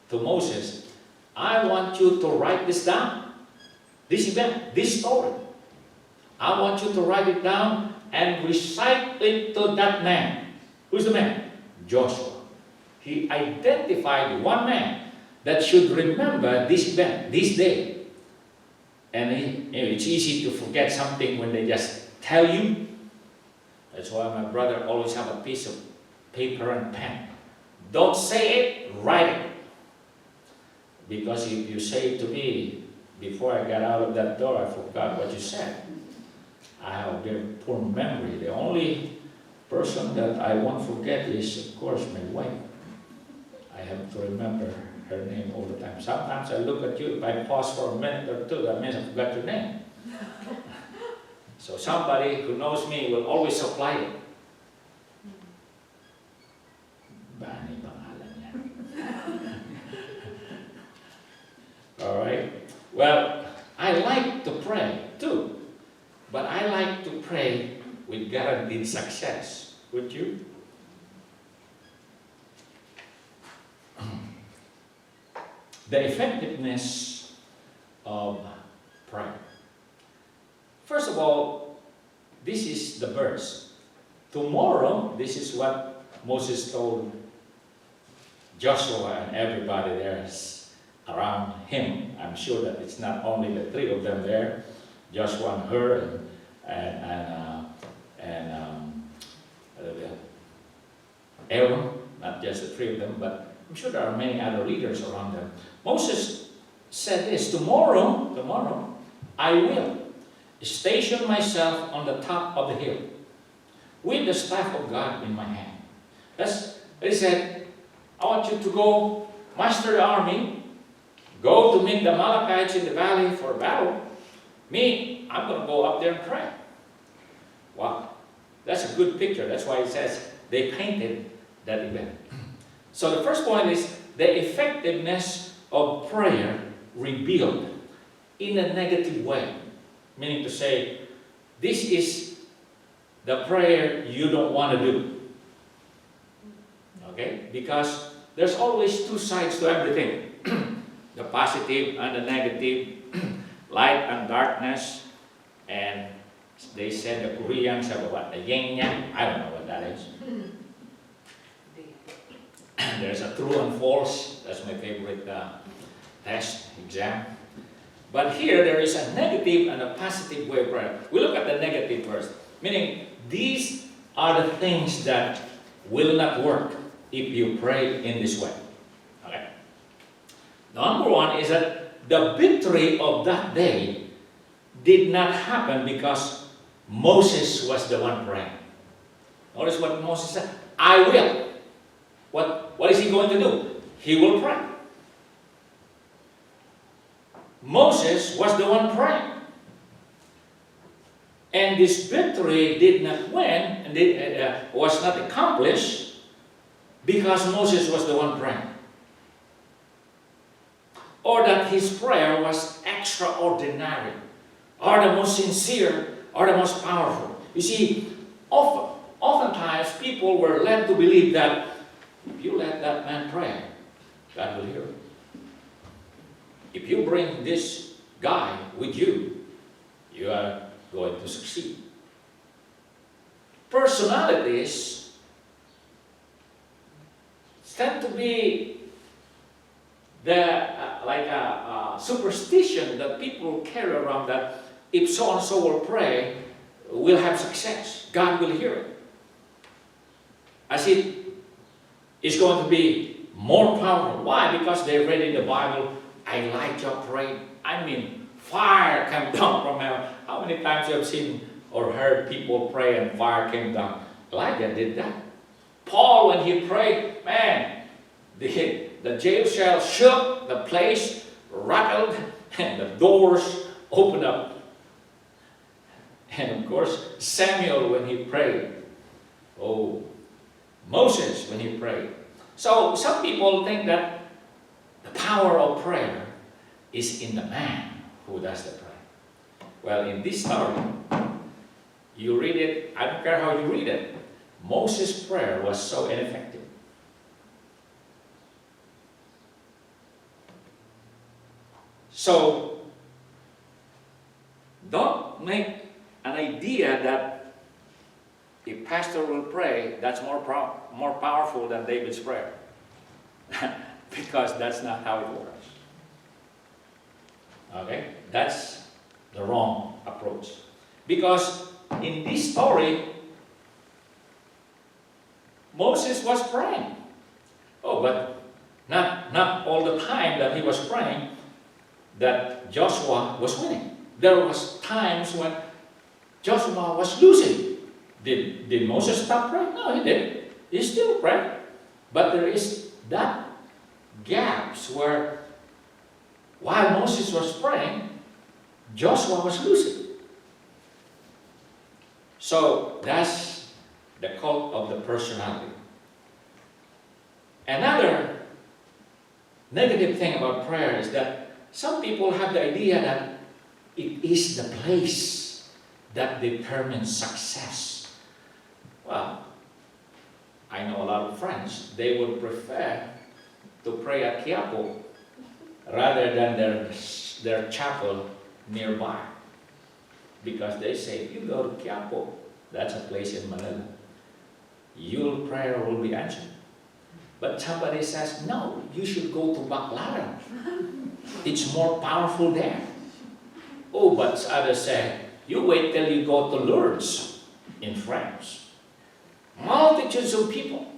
to Moses, I want you to write this down, this event, this story. I want you to write it down and recite it to that man. Who's the man? Joshua. He identified one man that should remember this event, this day. And it's easy to forget something when they just tell you. That's why my brother always have a piece of paper and pen. Don't say it, write it. Because if you say it to me, before I got out of that door, I forgot what you said. I have a very poor memory. The only person that I won't forget is, of course, my wife. I have to remember her name all the time. Sometimes I look at you, if I pause for a minute or two, that means I forgot your name. So somebody who knows me will always supply it. Bani pangalan niya. All right. Well, I like to pray too, but I like to pray with guaranteed success. Would you? The effectiveness of prayer. First of all, this is the verse. Tomorrow, this is what Moses told Joshua and everybody there around him. I'm sure that it's not only the three of them there, Joshua and Hur and Aaron, not just the three of them, but I'm sure there are many other leaders around them. Moses said this, tomorrow, I will station myself on the top of the hill with the staff of God in my hand. He said, I want you to go muster the army, go to meet the Amalekites in the valley for battle. Me, I'm going to go up there and pray. Wow, that's a good picture. That's why it says they painted that event. So the first point is the effectiveness of prayer revealed in a negative way. Meaning to say, this is the prayer you don't want to do. Okay? Because there's always two sides to everything. The positive and the negative, light and darkness, and they said the Koreans have what, the yin yang. I don't know what that is. There's a true and false. That's my favorite test exam. But here there is a negative and a positive way of prayer. We look at the negative first, meaning these are the things that will not work if you pray in this way. Okay. Number one is that the victory of that day did not happen because Moses was the one praying. Notice what Moses said, I will. What is he going to do? He will pray. Moses was the one praying. And this victory did not win, and was not accomplished because Moses was the one praying. Or that his prayer was extraordinary, or the most sincere, or the most powerful. You see, oftentimes people were led to believe that if you let that man pray, God will hear him. If you bring this guy with you, you are going to succeed. Personalities tend to be like a superstition that people carry around, that if so-and-so will pray, we'll have success. God will hear it. As it is going to be more powerful. Why? Because they read in the Bible, Elijah prayed. I mean, fire came down from heaven. How many times you have seen or heard people pray and fire came down? Elijah did that. Paul, when he prayed, man, the jail cell shook, the place rattled, and the doors opened up. And of course, Samuel, when he prayed. Oh, Moses, when he prayed. So some people think that the power of prayer is in the man who does the prayer. Well, in this story, you read it, I don't care how you read it, Moses' prayer was so ineffective. So, don't make an idea that if pastor will pray, that's more powerful than David's prayer. Because that's not how it works. Okay? That's the wrong approach. Because in this story, Moses was praying. Oh, but not all the time that he was praying that Joshua was winning. There was times when Joshua was losing. Did Moses stop praying? No, he did. He still prayed. But there is that gaps where while Moses was praying, Joshua was losing. So that's the cult of the personality. Another negative thing about prayer is that some people have the idea that it is the place that determines success. Well, I know a lot of friends, they would prefer to pray at Quiapo rather than their chapel nearby. Because they say, if you go to Quiapo, that's a place in Manila, your prayer will be answered. But somebody says, no, you should go to Baclaran. It's more powerful there. Oh, but others say, you wait till you go to Lourdes in France. Multitudes of people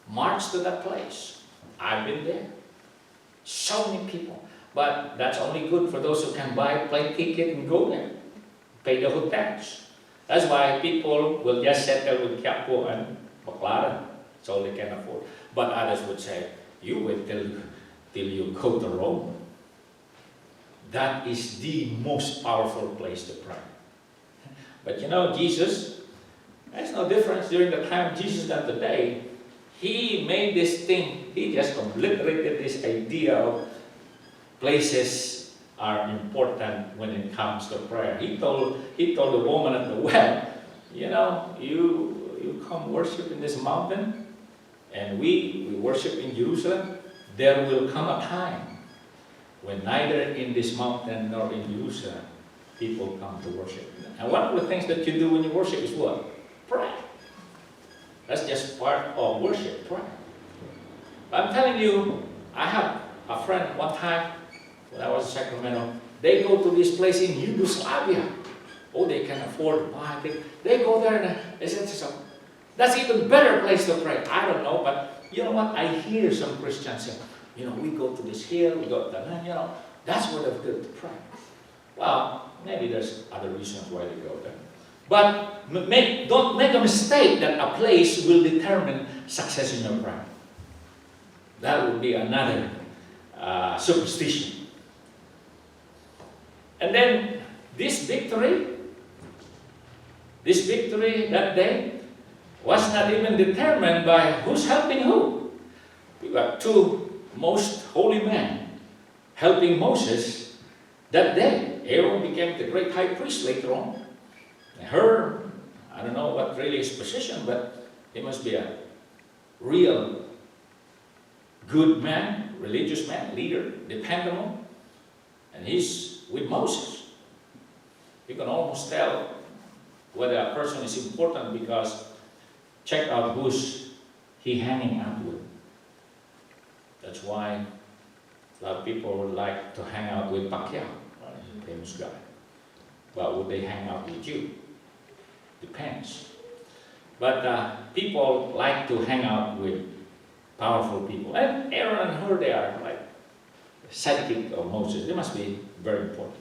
march to that place. I've been there. So many people. But that's only good for those who can buy a plane ticket and go there. Pay the hotels. That's why people will just settle with Quiapo and Baclaran. That's all they can afford. But others would say, you wait till you go to Rome. That is the most powerful place to pray. But you know, Jesus, there's no difference during the time of Jesus than today. He made this thing, he just obliterated this idea of places are important when it comes to prayer. He told the woman at the well, you know, you come worship in this mountain, and we worship in Jerusalem. There will come a time when neither in this mountain nor in Jerusalem people come to worship. And one of the things that you do when you worship is what? Pray. That's just part of worship, pray. But I'm telling you, I have a friend one time when I was in Sacramento, they go to this place in Yugoslavia. Oh, they can afford to buy things. They go there and they say, that's even better place to pray. I don't know, but you know what? I hear some Christians say, you know, we go to this hill, we go to that, you know, that's where they're good to pray. Well, maybe there's other reasons why they go there. But don't make a mistake that a place will determine success in your prayer. That would be another superstition. And then this victory that day was not even determined by who's helping who. We got two most holy men helping Moses that day. Aaron became the great high priest later on. I don't know what really his position, but he must be a real good man, religious man, leader, dependable. And he's with Moses. You can almost tell whether a person is important because check out who's he hanging out with. That's why a lot of people would like to hang out with Pacquiao, right? He's a famous guy. But would they hang out with you? Depends. But people like to hang out with powerful people. And Aaron and Hur, they are like sidekick of Moses. They must be very important.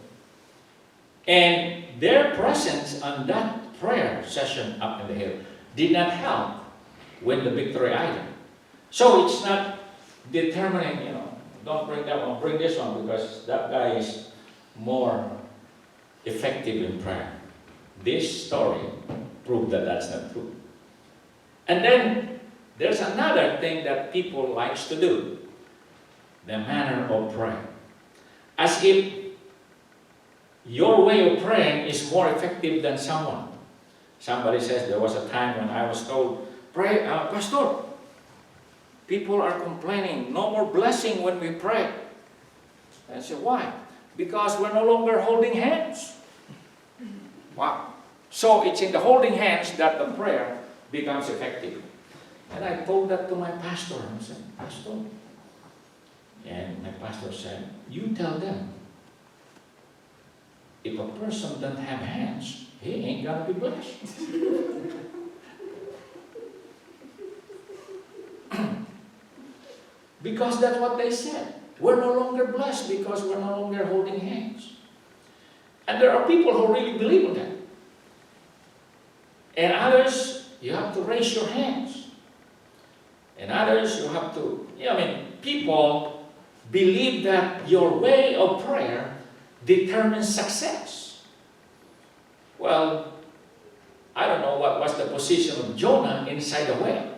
And their presence on that prayer session up in the hill did not help win the victory either. So it's not determining, you know, don't bring that one, bring this one, because that guy is more effective in prayer. This story proved that that's not true. And then there's another thing that people likes to do. The manner of praying. As if your way of praying is more effective than someone. Somebody says, there was a time when I was told, pray, Pastor, people are complaining, no more blessing when we pray. I said, why? Because we're no longer holding hands. Wow. So it's in the holding hands that the prayer becomes effective. And I told that to my pastor. I said, Pastor. And my pastor said, you tell them, if a person doesn't have hands, he ain't gonna be blessed. Because that's what they said. We're no longer blessed because we're no longer holding hands. And there are people who really believe in that. And others, you have to raise your hands. And others, you have to, people believe that your way of prayer determines success. Well, I don't know what was the position of Jonah inside the whale.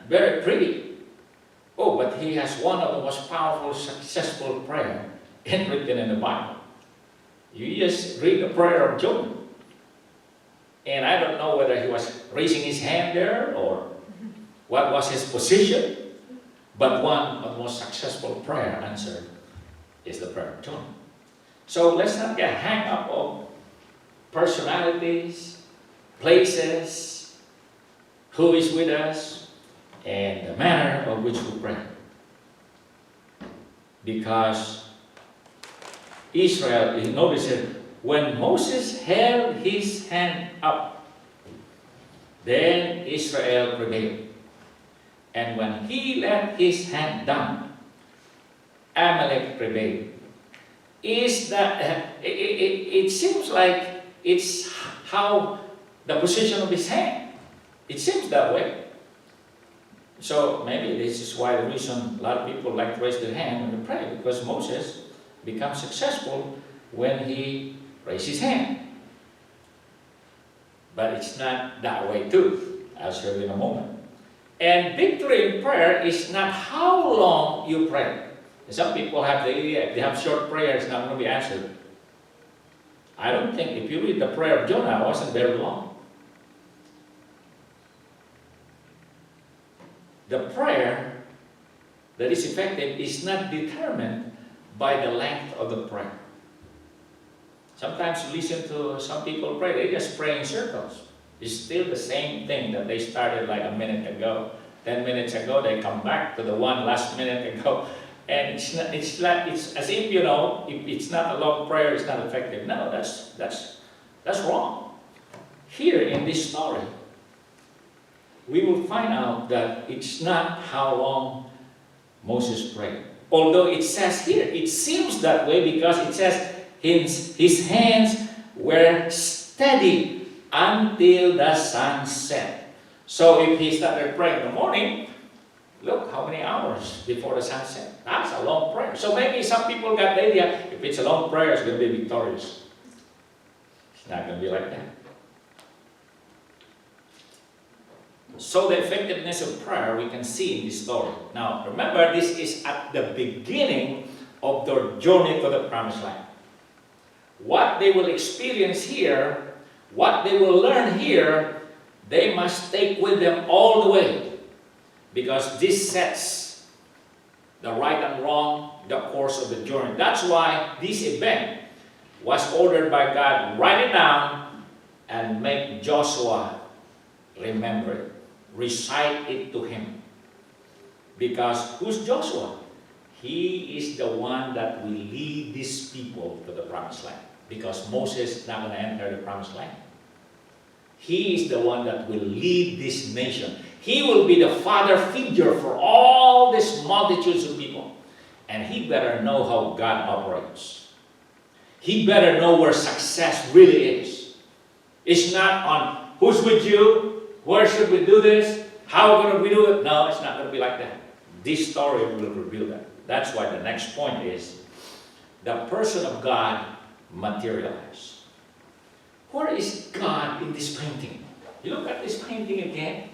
Very pretty. Oh, but he has one of the most powerful, successful prayer written in the Bible. You just read the prayer of Jonah. And I don't know whether he was raising his hand there or what was his position. But one of the most successful prayer answered is the prayer of Jonah. So let's not get hung up on personalities, places, who is with us, and the manner of which we pray. Because Israel, you notice it, when Moses held his hand up, then Israel prevailed. And when he let his hand down, Amalek prevailed. It seems like it's how the position of his hand. It seems that way. So maybe this is why the reason a lot of people like to raise their hand when they pray, because Moses becomes successful when he raised his hand. But it's not that way too. I'll show you in a moment. And victory in prayer is not how long you pray. Some people have the idea, if they have short prayers, it's not going to be answered. I don't think, if you read the prayer of Jonah, it wasn't very long. The prayer that is effective is not determined by the length of the prayer. Sometimes you listen to some people pray, they just pray in circles. It's still the same thing that they started like a minute ago. 10 minutes ago, they come back to the one last minute ago. And it's as if, if it's not a long prayer, it's not effective. No, that's wrong. Here in this story, we will find out that it's not how long Moses prayed. Although it says here, it seems that way because it says his hands were steady until the sun set. So if he started praying in the morning, look how many hours before the sun set. That's a long prayer. So maybe some people got the idea, if it's a long prayer, it's going to be victorious. It's not going to be like that. So the effectiveness of prayer we can see in this story. Now remember, this is at the beginning of their journey to the promised land. What they will experience here, what they will learn here, they must take with them all the way. Because this sets the right and wrong, the course of the journey. That's why this event was ordered by God. Write it down and make Joshua remember it. Recite it to him. Because who's Joshua? He is the one that will lead these people to the promised land. Because Moses is not going to enter the promised land. He is the one that will lead this nation. He will be the father figure for all these multitudes of people. And he better know how God operates. He better know where success really is. It's not on who's with you, where should we do this, how are we do it. No, it's not going to be like that. This story will reveal that. That's why the next point is the person of God materialized. Where is God in this painting? You look at this painting again.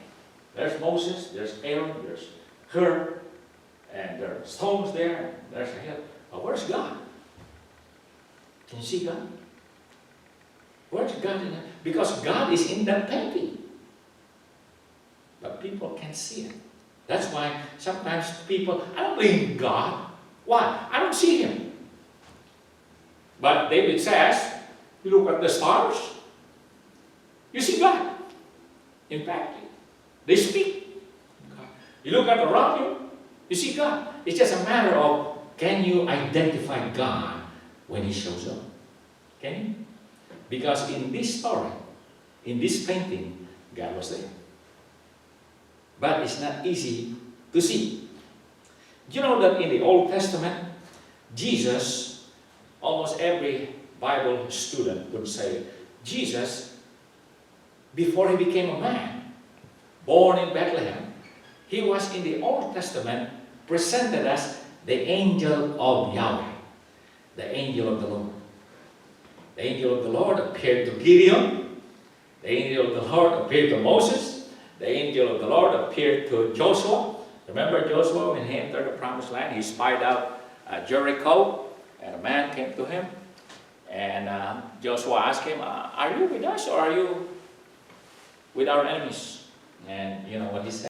There's Moses, there's Aaron, there's her, and there are stones there, there's a hill. But where's God? Can you see God? Where's God in that? Because God is in that painting. But people can't see it. That's why sometimes people, I don't believe in God. Why? I don't see him. But David says, you look at the stars, you see God. In fact, they speak. You look at around you see God. It's just a matter of, can you identify God when He shows up? Can you? Because in this story, in this painting, God was there. But it's not easy to see. Do you know that in the Old Testament, Jesus, almost every Bible student would say, Jesus, before He became a man, born in Bethlehem, He was in the Old Testament presented as the angel of Yahweh, the angel of the Lord. The angel of the Lord appeared to Gideon. The angel of the Lord appeared to Moses. The angel of the Lord appeared to Joshua. Remember Joshua when he entered the promised land? He spied out Jericho, and a man came to him. And Joshua asked him, are you with us or are you with our enemies? And you know what he said?